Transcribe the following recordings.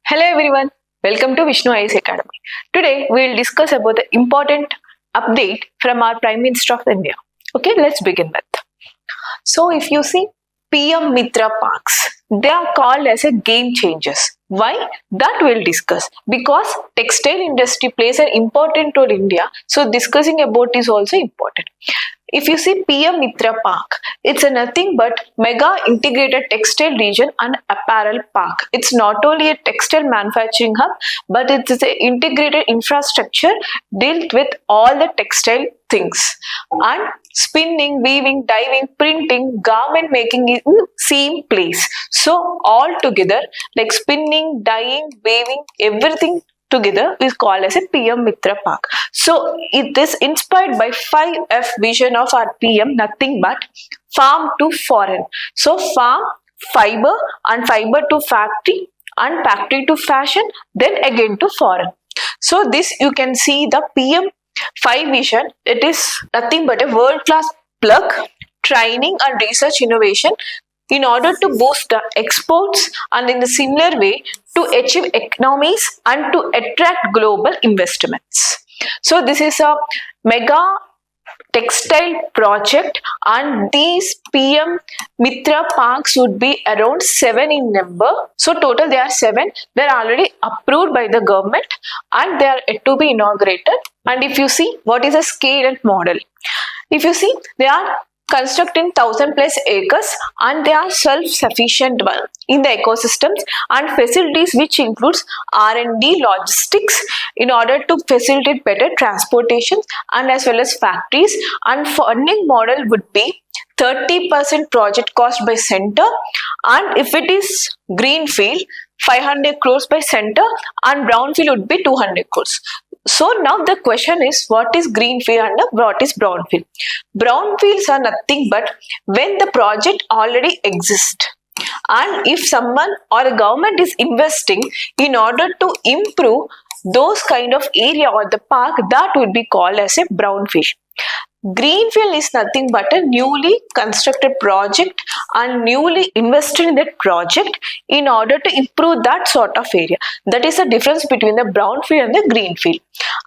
Hello everyone, welcome to vishnuiasacademy. Today we will discuss about the important update from our Prime Minister of India. Okay, let's begin with. So if you see PM MITRA parks, they are called as a game changers. Why? That we'll discuss. Because textile industry plays an important role in India, so discussing about is also important. If you see PM MITRA Park, it's a nothing but mega integrated textile region and apparel park. It's not only a textile manufacturing hub, but it's an integrated infrastructure dealt with all the textile things. And spinning, weaving, dyeing, printing, garment making is in same place. So all together, like spinning, dyeing, weaving, everything together is called as a PM MITRA Park. So it is inspired by 5F vision of our PM, nothing but farm to foreign. So farm, fiber, and fiber to factory, and factory to fashion, then again to foreign. So this you can see the PM 5 vision. It is nothing but a world-class plug, training and research innovation in order to boost the exports and in the similar way to achieve economies and to attract global investments. So this is a mega textile project, and these PM MITRA parks would be around 7 in number. So total they are 7. They are already approved by the government and they are yet to be inaugurated. And if you see what is a scale and model, if you see they are constructing 1,000+ acres and they are self-sufficient one in the ecosystems and facilities which includes R&D, logistics in order to facilitate better transportation and as well as factories. And funding model would be 30% project cost by center, and if it is greenfield 500 crores by center and brownfield would be 200 crores. So now the question is, what is greenfield and what is brownfield? Brownfields are nothing but when the project already exists, and if someone or a government is investing in order to improve those kind of area or the park, that would be called as a brownfield. Greenfield is nothing but a newly constructed project and newly invested in that project in order to improve that sort of area. That is the difference between the brownfield and the greenfield.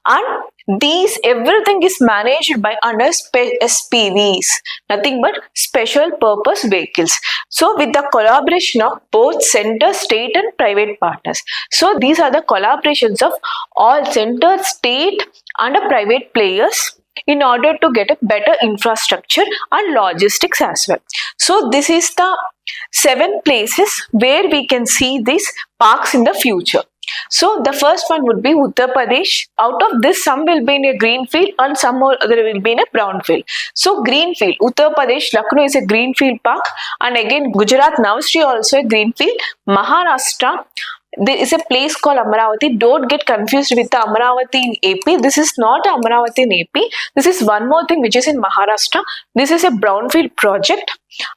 And these everything is managed by under SPVs, nothing but special purpose vehicles. So with the collaboration of both center, state and private partners. So these are the collaborations of all center, state and private players in order to get a better infrastructure and logistics as well. So this is the 7 places where we can see these parks in the future. So the first one would be Uttar Pradesh. Out of this, some will be in a greenfield and some other will be in a brownfield. So greenfield, Uttar Pradesh, Lucknow is a greenfield park, and again Gujarat, Navashri also a greenfield. Maharashtra, there is a place called Amaravati. Don't get confused with the Amaravati in AP. This is not Amaravati in AP. This is one more thing which is in Maharashtra. This is a brownfield project.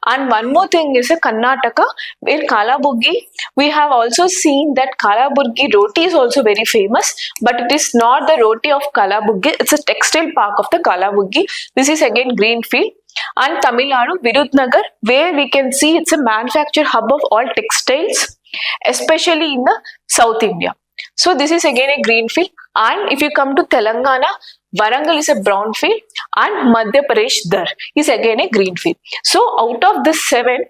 And one more thing is a Karnataka, where Kalaburgi. We have also seen that Kalaburgi roti is also very famous, but it is not the roti of Kalaburgi. It's a textile park of the Kalaburgi. This is again greenfield. And Tamil Nadu, Virudnagar, where we can see it's a manufacture hub of all textiles, especially in the South India. So this is again a greenfield. And if you come to Telangana, Warangal is a brownfield and Madhya Pradesh Dar is again a greenfield. So out of the 7,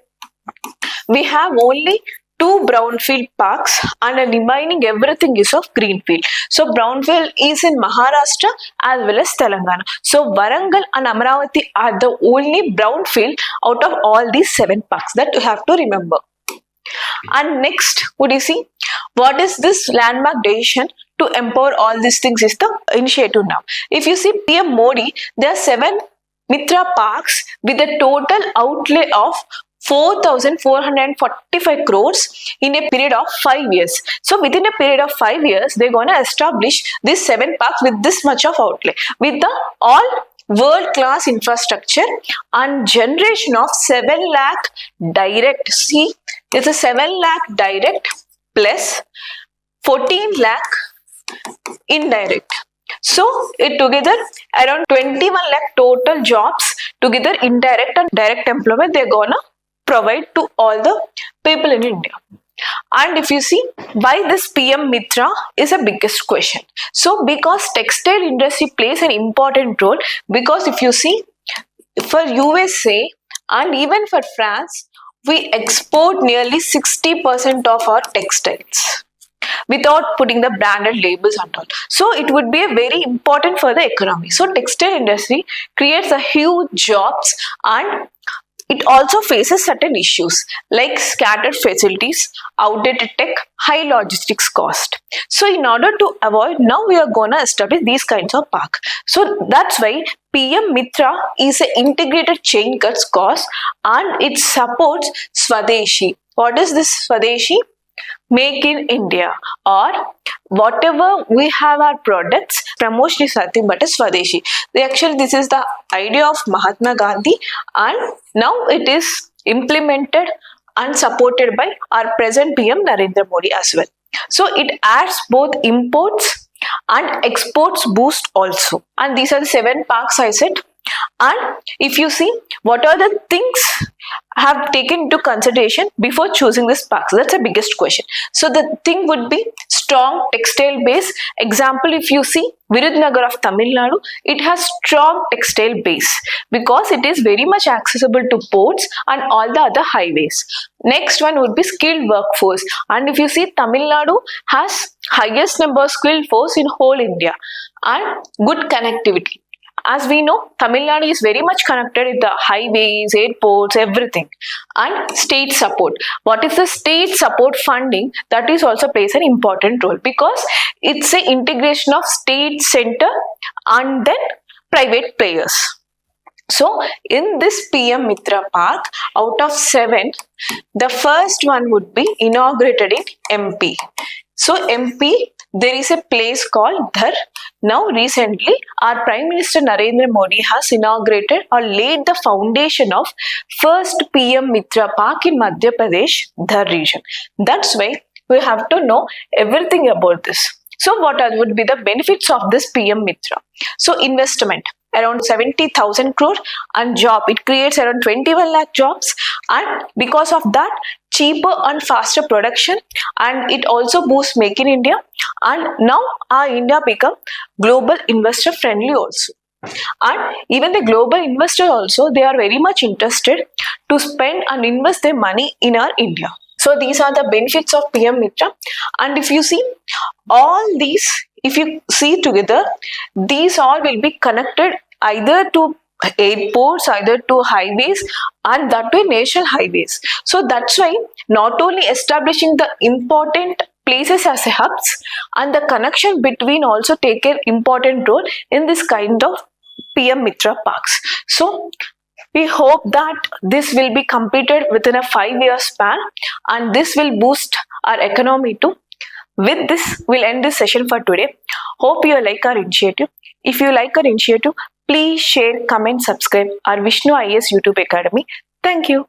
we have only 2 brownfield parks and the remaining everything is of greenfield. So brownfield is in Maharashtra as well as Telangana. So Warangal and Amaravati are the only brownfield out of all these 7 parks that you have to remember. And next, would you see what is this landmark decision to empower all these things is the initiative now. If you see PM Modi, there are 7 MITRA parks with a total outlay of 4,445 crores in a period of 5 years. So within a period of 5 years, they're going to establish these 7 parks with this much of outlay, with the all world-class infrastructure and generation of 7 lakh direct. See, it's a 7 lakh direct plus 14 lakh indirect. So it together around 21 lakh total jobs together, indirect and direct employment they're gonna provide to all the people in India. And if you see why this PM MITRA is a biggest question. So because textile industry plays an important role, because if you see for USA and even for France, we export nearly 60% of our textiles without putting the branded labels and all. So it would be a very important for the economy. So textile industry creates a huge jobs, and it also faces certain issues like scattered facilities, outdated tech, high logistics cost. So in order to avoid, now we are gonna establish these kinds of park. So that's why PM MITRA is an integrated chain cuts cost, and it supports Swadeshi. What is this Swadeshi? Make in India, or whatever we have our products, promotion is nothing but a Swadeshi. Actually, this is the idea of Mahatma Gandhi, and now it is implemented and supported by our present PM Narendra Modi as well. So it adds both imports and exports boost also. And these are the 7 parks I said. And if you see what are the things have taken into consideration before choosing this park, so that's the biggest question. So the thing would be strong textile base. Example, if you see Virudhunagar of Tamil Nadu, it has strong textile base because it is very much accessible to ports and all the other highways. Next one would be skilled workforce, and if you see Tamil Nadu has highest number of skilled force in whole India, and good connectivity. As we know, Tamil Nadu is very much connected with the highways, airports, everything. And state support. What is the state support funding? That is also plays an important role because it's an integration of state, center and then private players. So in this PM MITRA Park, out of 7, the first one would be inaugurated in MP. So MP, there is a place called Dhar. Now recently, our Prime Minister Narendra Modi has inaugurated or laid the foundation of first PM MITRA Park in Madhya Pradesh, Dhar region. That's why we have to know everything about this. So what would be the benefits of this PM MITRA? So investment around 70,000 crore, and job, it creates around 21 lakh jobs, and because of that cheaper and faster production, and it also boosts Make in India, and now our India become global investor friendly also. And even the global investors also, they are very much interested to spend and invest their money in our India. So these are the benefits of PM MITRA. And if you see all these, if you see together, these all will be connected either to airports, either to highways, and that to national highways. So that's why not only establishing the important places as hubs, and the connection between also take an important role in this kind of PM MITRA parks. So we hope that this will be completed within a 5-year span, and this will boost our economy too. With this, we'll end this session for today. Hope you like our initiative. If you like our initiative, please share, comment, subscribe our Vishnu IAS YouTube Academy. Thank you.